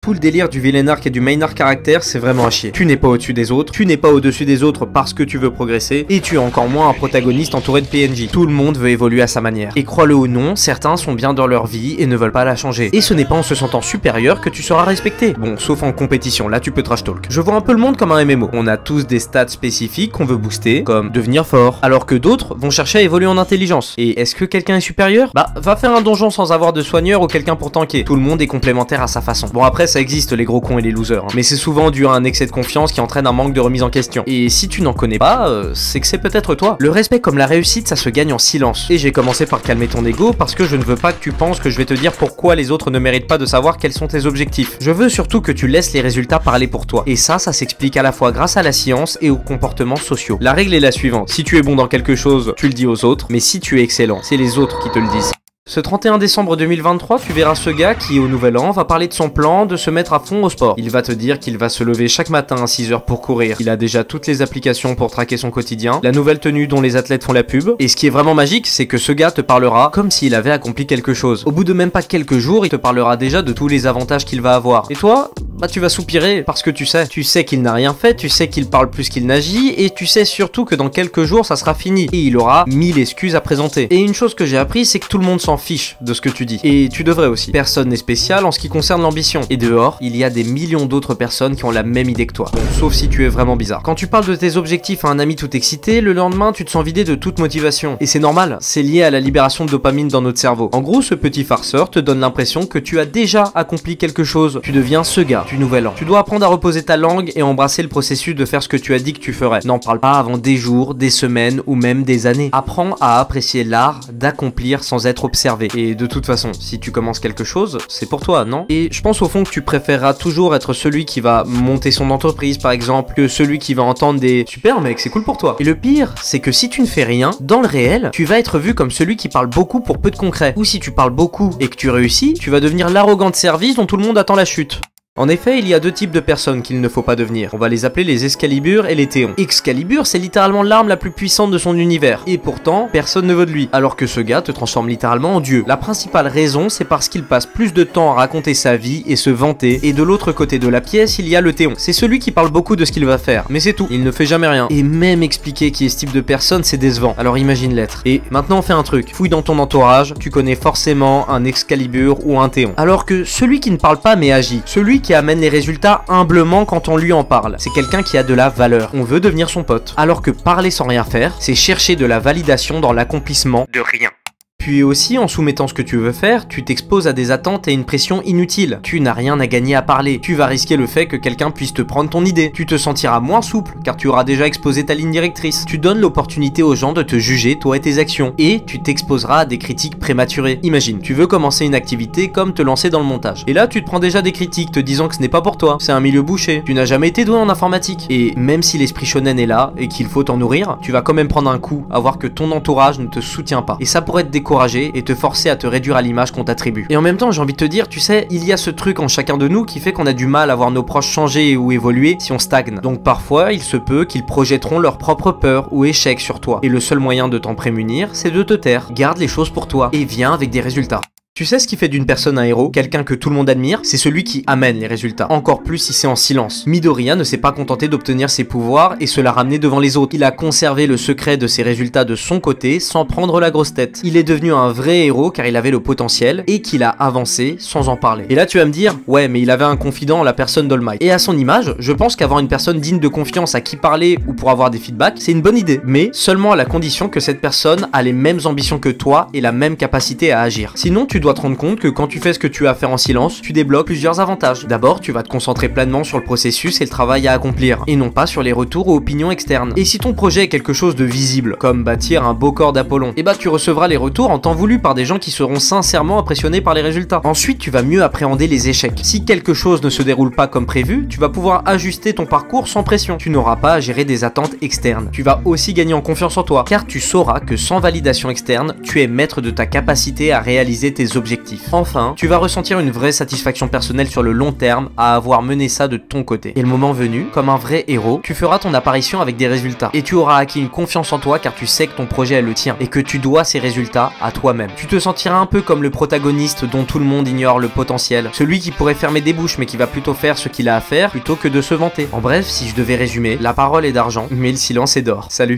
Tout le délire du villain arc et du main arc caractère, c'est vraiment à chier. Tu n'es pas au-dessus des autres, tu n'es pas au-dessus des autres parce que tu veux progresser, et tu es encore moins un protagoniste entouré de PNJ. Tout le monde veut évoluer à sa manière. Et crois-le ou non, certains sont bien dans leur vie et ne veulent pas la changer. Et ce n'est pas en se sentant supérieur que tu seras respecté. Bon, sauf en compétition, là tu peux trash talk. Je vois un peu le monde comme un MMO. On a tous des stats spécifiques qu'on veut booster, comme devenir fort, alors que d'autres vont chercher à évoluer en intelligence. Et est-ce que quelqu'un est supérieur? Bah, va faire un donjon sans avoir de soigneur ou quelqu'un pour tanker. Tout le monde est complémentaire à sa façon. Bon, après ça existe les gros cons et les losers, hein. Mais c'est souvent dû à un excès de confiance qui entraîne un manque de remise en question. Et si tu n'en connais pas, c'est que c'est peut-être toi. Le respect comme la réussite, ça se gagne en silence. Et j'ai commencé par calmer ton ego parce que je ne veux pas que tu penses que je vais te dire pourquoi les autres ne méritent pas de savoir quels sont tes objectifs. Je veux surtout que tu laisses les résultats parler pour toi. Et ça s'explique à la fois grâce à la science et aux comportements sociaux. La règle est la suivante: si tu es bon dans quelque chose, tu le dis aux autres, mais si tu es excellent, c'est les autres qui te le disent. Ce 31 décembre 2023, tu verras ce gars qui, au nouvel an, va parler de son plan de se mettre à fond au sport. Il va te dire qu'il va se lever chaque matin à 6 h pour courir. Il a déjà toutes les applications pour traquer son quotidien, la nouvelle tenue dont les athlètes font la pub. Et ce qui est vraiment magique, c'est que ce gars te parlera comme s'il avait accompli quelque chose. Au bout de même pas quelques jours, il te parlera déjà de tous les avantages qu'il va avoir. Et toi, bah tu vas soupirer parce que tu sais qu'il n'a rien fait, tu sais qu'il parle plus qu'il n'agit, et tu sais surtout que dans quelques jours ça sera fini et il aura 1000 excuses à présenter. Et une chose que j'ai appris, c'est que tout le monde s'en fiche de ce que tu dis. Et tu devrais aussi. Personne n'est spécial en ce qui concerne l'ambition. Et dehors, il y a des millions d'autres personnes qui ont la même idée que toi. Bon, sauf si tu es vraiment bizarre. Quand tu parles de tes objectifs à un ami tout excité, le lendemain tu te sens vidé de toute motivation. Et c'est normal, c'est lié à la libération de dopamine dans notre cerveau. En gros, ce petit farceur te donne l'impression que tu as déjà accompli quelque chose. Tu deviens ce gars du nouvel an. Tu dois apprendre à reposer ta langue et embrasser le processus de faire ce que tu as dit que tu ferais. N'en parle pas avant des jours, des semaines ou même des années. Apprends à apprécier l'art d'accomplir sans être observé. Et de toute façon, si tu commences quelque chose, c'est pour toi, non? Et je pense au fond que tu préféreras toujours être celui qui va monter son entreprise par exemple, que celui qui va entendre des super mec, c'est cool pour toi. Et le pire, c'est que si tu ne fais rien, dans le réel, tu vas être vu comme celui qui parle beaucoup pour peu de concret. Ou si tu parles beaucoup et que tu réussis, tu vas devenir l'arrogant de service dont tout le monde attend la chute. En effet, il y a deux types de personnes qu'il ne faut pas devenir. On va les appeler les Excalibur et les Théons. Excalibur, c'est littéralement l'arme la plus puissante de son univers. Et pourtant, personne ne veut de lui. Alors que ce gars te transforme littéralement en dieu. La principale raison, c'est parce qu'il passe plus de temps à raconter sa vie et se vanter. Et de l'autre côté de la pièce, il y a le Théon. C'est celui qui parle beaucoup de ce qu'il va faire. Mais c'est tout. Il ne fait jamais rien. Et même expliquer qui est ce type de personne, c'est décevant. Alors imagine l'être. Et maintenant, on fait un truc. Fouille dans ton entourage. Tu connais forcément un Excalibur ou un Théon. Alors que celui qui ne parle pas mais agit. Celui qui amène les résultats humblement quand on lui en parle. C'est quelqu'un qui a de la valeur. On veut devenir son pote. Alors que parler sans rien faire, c'est chercher de la validation dans l'accomplissement de rien. Puis aussi, en soumettant ce que tu veux faire, tu t'exposes à des attentes et une pression inutile. Tu n'as rien à gagner à parler. Tu vas risquer le fait que quelqu'un puisse te prendre ton idée. Tu te sentiras moins souple, car tu auras déjà exposé ta ligne directrice. Tu donnes l'opportunité aux gens de te juger, toi et tes actions. Et tu t'exposeras à des critiques prématurées. Imagine, tu veux commencer une activité comme te lancer dans le montage. Et là, tu te prends déjà des critiques te disant que ce n'est pas pour toi. C'est un milieu bouché. Tu n'as jamais été doué en informatique. Et même si l'esprit shonen est là, et qu'il faut t'en nourrir, tu vas quand même prendre un coup à voir que ton entourage ne te soutient pas. Et ça pourrait te décourager et te forcer à te réduire à l'image qu'on t'attribue. Et en même temps, j'ai envie de te dire, tu sais, il y a ce truc en chacun de nous qui fait qu'on a du mal à voir nos proches changer ou évoluer si on stagne. Donc parfois, il se peut qu'ils projetteront leur propre peur ou échec sur toi. Et le seul moyen de t'en prémunir, c'est de te taire. Garde les choses pour toi et viens avec des résultats. Tu sais ce qui fait d'une personne un héros, quelqu'un que tout le monde admire? C'est celui qui amène les résultats. Encore plus si c'est en silence. Midoriya ne s'est pas contenté d'obtenir ses pouvoirs et se l'a ramené devant les autres. Il a conservé le secret de ses résultats de son côté sans prendre la grosse tête. Il est devenu un vrai héros car il avait le potentiel et qu'il a avancé sans en parler. Et là tu vas me dire, ouais mais il avait un confident en la personne d'All Might. Et à son image, je pense qu'avoir une personne digne de confiance à qui parler ou pour avoir des feedbacks, c'est une bonne idée. Mais seulement à la condition que cette personne a les mêmes ambitions que toi et la même capacité à agir. Sinon tu dois te rendre compte que quand tu fais ce que tu as à faire en silence, tu débloques plusieurs avantages. D'abord, tu vas te concentrer pleinement sur le processus et le travail à accomplir, et non pas sur les retours ou opinions externes. Et si ton projet est quelque chose de visible, comme bâtir un beau corps d'Apollon, et bah tu recevras les retours en temps voulu par des gens qui seront sincèrement impressionnés par les résultats. Ensuite, tu vas mieux appréhender les échecs. Si quelque chose ne se déroule pas comme prévu, tu vas pouvoir ajuster ton parcours sans pression. Tu n'auras pas à gérer des attentes externes. Tu vas aussi gagner en confiance en toi, car tu sauras que sans validation externe, tu es maître de ta capacité à réaliser tes tes objectifs. Enfin, tu vas ressentir une vraie satisfaction personnelle sur le long terme à avoir mené ça de ton côté. Et le moment venu, comme un vrai héros, tu feras ton apparition avec des résultats. Et tu auras acquis une confiance en toi car tu sais que ton projet est le tien et que tu dois ces résultats à toi-même. Tu te sentiras un peu comme le protagoniste dont tout le monde ignore le potentiel. Celui qui pourrait fermer des bouches mais qui va plutôt faire ce qu'il a à faire plutôt que de se vanter. En bref, si je devais résumer, la parole est d'argent, mais le silence est d'or. Salut!